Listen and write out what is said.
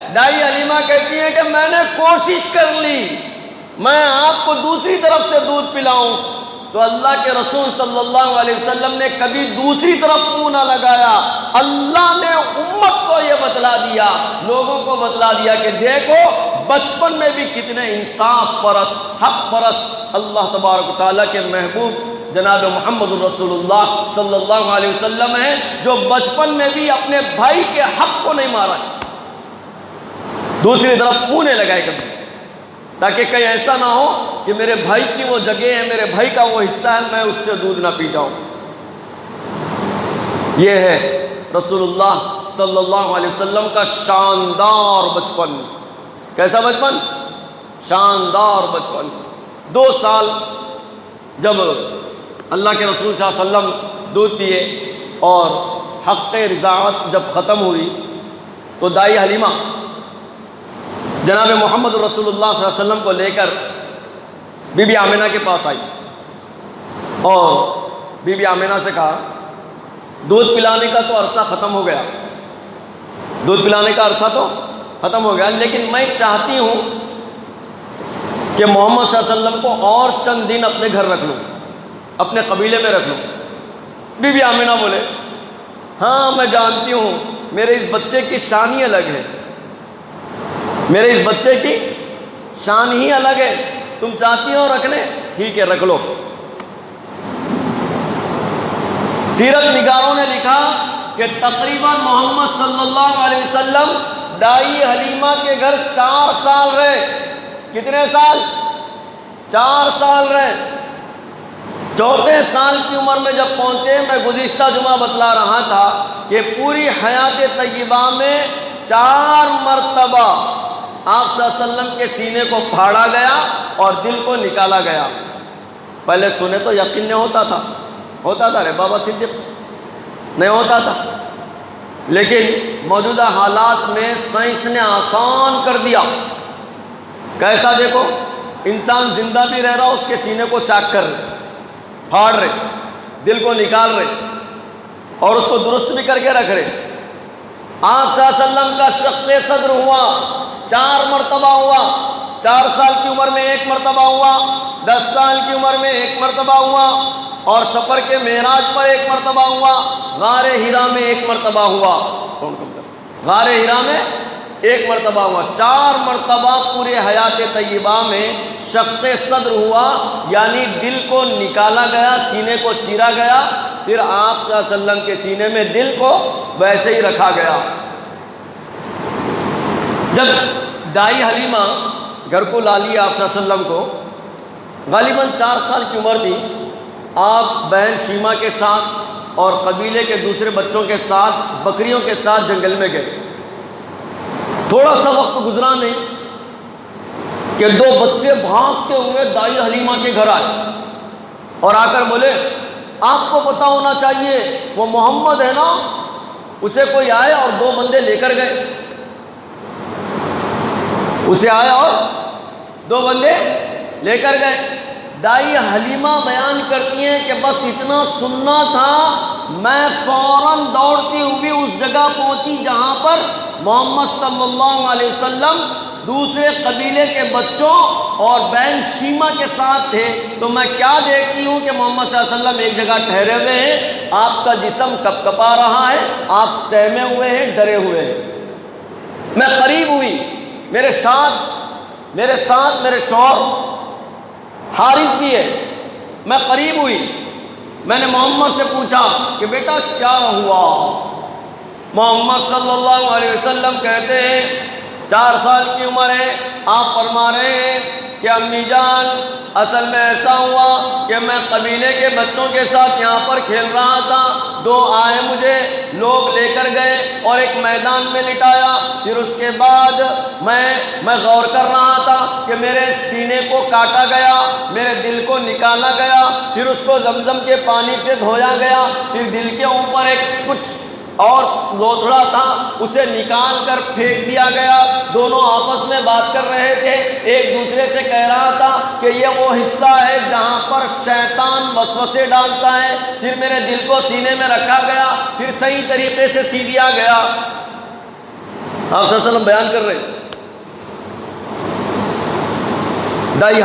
دائی حلیمہ کہتی ہیں کہ میں نے کوشش کر لی میں آپ کو دوسری طرف سے دودھ پلاؤں، تو اللہ کے رسول صلی اللہ علیہ وسلم نے کبھی دوسری طرف منہ نہ لگایا۔ اللہ نے امت کو یہ بتلا دیا، لوگوں کو بتلا دیا کہ دیکھو بچپن میں بھی کتنے انصاف پرست، حق پرست اللہ تبارک و تعالیٰ کے محبوب جناب محمد الرسول اللہ صلی اللہ علیہ وسلم ہیں، جو بچپن میں بھی اپنے بھائی کے حق کو نہیں مارا، دوسری طرف منہ نہیں لگائے کبھی، تاکہ کہیں ایسا نہ ہو کہ میرے بھائی کی وہ جگہ ہے، میرے بھائی کا وہ حصہ ہے، میں اس سے دودھ نہ پی جاؤں۔ یہ ہے رسول اللہ صلی اللہ علیہ وسلم کا شاندار بچپن۔ کیسا بچپن؟ شاندار بچپن۔ 2 سال جب اللہ کے رسول صلی اللہ علیہ وسلم دودھ پیے اور حق رضاعت جب ختم ہوئی تو دائی حلیمہ جناب محمد رسول اللہ صلی اللہ علیہ وسلم کو لے کر بی بی آمنہ کے پاس آئی اور بی بی آمنہ سے کہا دودھ پلانے کا تو عرصہ ختم ہو گیا، دودھ پلانے کا عرصہ تو ختم ہو گیا، لیکن میں چاہتی ہوں کہ محمد صلی اللہ علیہ وسلم کو اور چند دن اپنے گھر رکھ لوں، اپنے قبیلے میں رکھ لوں۔ بی بی آمنہ بولے ہاں میں جانتی ہوں میرے اس بچے کی شان ہی الگ ہے، میرے اس بچے کی شان ہی الگ ہے، تم چاہتی ہو رکھنے، ٹھیک ہے رکھ لو۔ سیرت نگاروں نے لکھا کہ تقریباً محمد صلی اللہ علیہ وسلم دائی حلیمہ کے گھر 4 سال رہے۔ کتنے سال؟ 4 سال رہے۔ 4 سال کی عمر میں جب پہنچے، میں گزشتہ جمعہ بتلا رہا تھا کہ پوری حیات طیبہ میں 4 مرتبہ آپ صلی اللہ علیہ وسلم کے سینے کو پھاڑا گیا اور دل کو نکالا گیا۔ پہلے سنے تو یقین نہیں ہوتا تھا رے بابا صدیق، نہیں ہوتا تھا، لیکن موجودہ حالات میں سائنس نے آسان کر دیا۔ کیسا؟ دیکھو انسان زندہ بھی رہ رہا، اس کے سینے کو چاک کر رہے، پھاڑ رہے، دل کو نکال رہے اور اس کو درست بھی کر کے رکھ رہے۔ آپ صلی اللہ علیہ وسلم کا شق صدر ہوا 4 مرتبہ ہوا، 4 سال کی عمر میں 1 مرتبہ ہوا، 10 سال کی عمر میں 1 مرتبہ ہوا، اور سفر کے معراج پر 1 مرتبہ ہوا، غار حرا میں 1 مرتبہ ہوا، غار حرا میں 1 مرتبہ ہوا۔ 4 مرتبہ پورے حیات طیبہ میں شق صدر ہوا، یعنی دل کو نکالا گیا، سینے کو چیرا گیا، پھر آپ صلی اللہ علیہ وسلم کے سینے میں دل کو ویسے ہی رکھا گیا۔ جب دائی حلیمہ گھر کو لا لیا آپ صلی اللہ علیہ وسلم کو، غالباً 4 سال کی عمر تھی، آپ بہن شیمہ کے ساتھ اور قبیلے کے دوسرے بچوں کے ساتھ بکریوں کے ساتھ جنگل میں گئے۔ تھوڑا سا وقت گزرا نہیں کہ 2 بچے بھاگتے ہوئے دائی حلیمہ کے گھر آئے اور آ کر بولے آپ کو پتہ ہونا چاہیے وہ محمد ہے نا، اسے کوئی آئے اور 2 بندے لے کر گئے، اسے آئے اور 2 بندے لے کر گئے۔ دائی حلیمہ بیان کرتی ہیں کہ بس اتنا سننا تھا، میں فوراً دوڑتی ہوئی اس جگہ پہنچی جہاں پر محمد صلی اللہ علیہ وسلم دوسرے قبیلے کے بچوں اور بہن شیمہ کے ساتھ تھے۔ تو میں کیا دیکھتی ہوں کہ محمد صلی اللہ علیہ وسلم ایک جگہ ٹھہرے ہوئے ہیں، آپ کا جسم کپکپا رہا ہے، آپ سہمے ہوئے ہیں، ڈرے ہوئے ہیں۔ میں قریب ہوئی، میرے ساتھ میرے شوہر حارث بھی ہے، میں قریب ہوئی، میں نے محمد سے پوچھا کہ بیٹا کیا ہوا؟ محمد صلی اللہ علیہ وسلم کہتے ہیں 4 سال کی عمر ہے، آپ فرما رہے ہیں کہ امی جان اصل میں ایسا ہوا کہ میں قبیلے کے بچوں کے ساتھ یہاں پر کھیل رہا تھا، 2 آئے مجھے لوگ لے کر گئے اور ایک میدان میں لٹایا، پھر اس کے بعد میں غور کر رہا تھا کہ میرے سینے کو کاٹا گیا، میرے دل کو نکالا گیا، پھر اس کو زمزم کے پانی سے دھویا گیا، پھر دل کے اوپر ایک کچھ اور لوتھڑا تھا، اسے نکال کر پھینک دیا گیا۔ دونوں آپس میں بات کر رہے تھے، ایک دوسرے سے کہہ رہا تھا کہ یہ وہ حصہ ہے جہاں پر شیطان وسوسے ڈالتا ہے، پھر میرے دل کو سینے میں رکھا گیا، پھر صحیح طریقے سے سی دیا گیا۔ آپ صلی اللہ علیہ وسلم بیان کر رہے ہیں دائی